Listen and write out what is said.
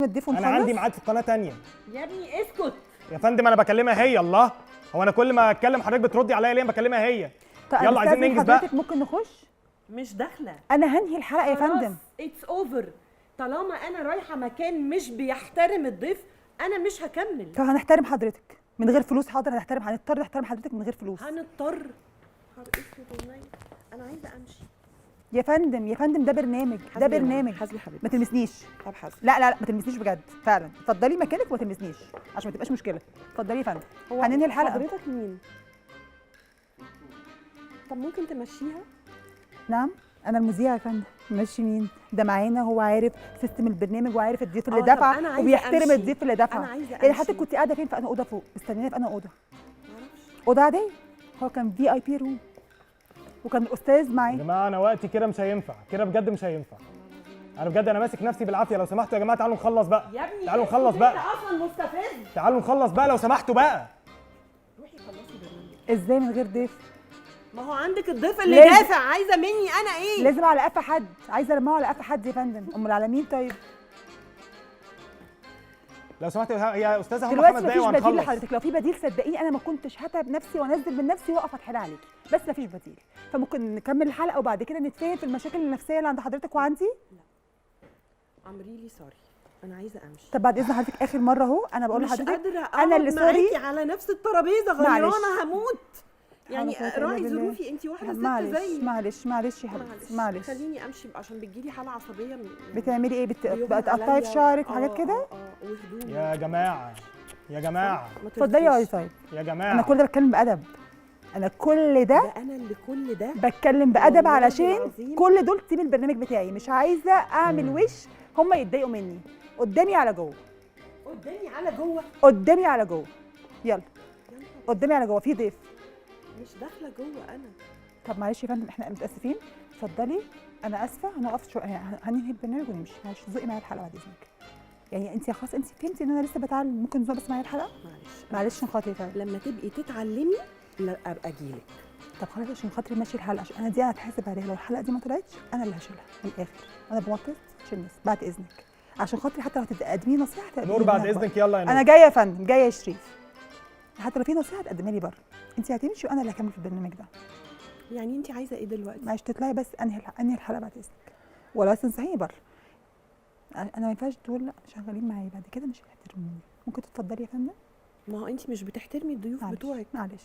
انا عندي ميعاد في القناه تانية. يا ابني اسكت يا فندم انا بكلمها هي. الله، هو انا كل ما اتكلم حضرتك بتردي عليا ليه؟ بكلمها هي. يلا عايزين ننجز بقى. حضرتك ممكن نخش؟ مش داخله. انا هنهي الحلقه يا فندم. اتس اوفر. طالما انا رايحه مكان مش بيحترم الضيف انا مش هكمل. طب هنحترم حضرتك من غير فلوس. حاضر هنضطر نحترم حضرتك من غير فلوس. هنضطر. انا عايزه امشي يا فندم. يا فندم ده برنامج، ده برنامج. حسبي حبيبتي ما تلمسنيش. طب حسبي. لا لا لا ما تلمسنيش بجد فعلا. اتفضلي مكانك وما تلمسنيش عشان ما تبقاش مشكله. اتفضلي يا فندم. هننهي الحلقه. حضرتك مين؟ طب ممكن تمشيها؟ نعم انا المذيعه يا فندم. ماشي مين ده معانا؟ هو عارف سيستم البرنامج وعارف الضيف اللي دفع وبيحترم الضيف اللي دفع. انا عايزه يعني حضرتك كنت قاعده فين؟ في انا اوضه فوق مستنياني في انا اوضه. اوضه عاديه. هو كان في اي بي روم وكان الاستاذ معاه. يا جماعه انا وقتي كده مش هينفع، كده بجد مش هينفع. انا بجد انا ماسك نفسي بالعافيه. لو سمحتوا يا جماعه تعالوا نخلص بقى. يا ابني تعالوا نخلص بقى. انت اصلا مستفز. تعالوا نخلص بقى لو سمحتوا بقى. روحي خلصي برنامج. ازاي من غير ضيف؟ ما هو عندك الضيف اللي دافع. عايزه مني انا ايه؟ لازم على قفا حد. عايزه المعه على قفا حد يا فندم. امال على مين طيب؟ لو سمحتوا يا استاذه هم دلوقتي 5 دقايق مفيش بديل وهنخلص. لحضرتك. لو في بديل صدقيني انا ما كنتش هتعب نفسي وانزل من نفسي واقف اتحايل عليكي، بس مفيش بديل. فممكن نكمل الحلقه وبعد كده نتفاهم في المشاكل النفسيه اللي عند حضرتك وعندي. امري لي سوري انا عايزه امشي. طب بعد اذن حضرتك اخر مره اهو انا بقول لحضرتك انا اللي سوري على نفس الترابيزه غيرانه هموت. يعني راعي ظروفي. انت واحده ست زيي. معلش يا حبيبتي معلش. خليني امشي عشان بتجيلي حاله عصبيه. بتعملي ايه؟ بتقطعي في شعرك وحاجات كده؟ وهدومي. يا جماعه يا جماعه اتفضلي يا طيب. يا جماعه انا كل ده بتكلم بادب. انا كل ده انا اللي كل ده بتكلم بادب علشان كل دول تيم البرنامج بتاعي. مش عايزه اعمل وش هم يتضايقوا مني. قدامي على جوه. قدامي على جوه. قدامي على جوه. يلا قدامي على جوه. في ضيف. مش داخله جوه انا. طب معلش يا فندم احنا متاسفين. اتفضلي. انا اسفه هنقف شويه. هننهي البرنامج ونمشي. معلش زقي معايا الحلقه بعد اذنك. يعني انت خلاص انت فهمتي ان انا لسه بتعلم. ممكن تزقي بس معايا الحلقه؟ معلش عشان خاطري فعلا. لما تبقي تتعلمي لا ابقى اجيلك. طب خلاص عشان خاطري ماشي الحلقه. عشان انا دي انا هتحاسب عليها. لو الحلقه دي ما طلعتش انا اللي هشيلها من الاخر. انا بمطط عشان الناس بعد اذنك. عشان خاطري حتى لو هتقدمي نصيحه تقدمي نور بعد اذنك. يلا يا نور. انا جايه يا فندم. جايه يا شريف. حتى لو في نصيحه تقدمها لي بره. انت هتمشي وانا اللي هكمل في البرنامج ده. يعني انت عايزه ايه دلوقتي؟ معلش تطلعي بس انهي الحلقه بعد اذنك. ولا تنصحيني بره. انا ما ينفعش تقول لا شغالين معايا بعد كده مش هيحترموني. ممكن تتفضلي يا فندم؟ ما هو انت مش بتحترمي الضيوف بتوعك. معلش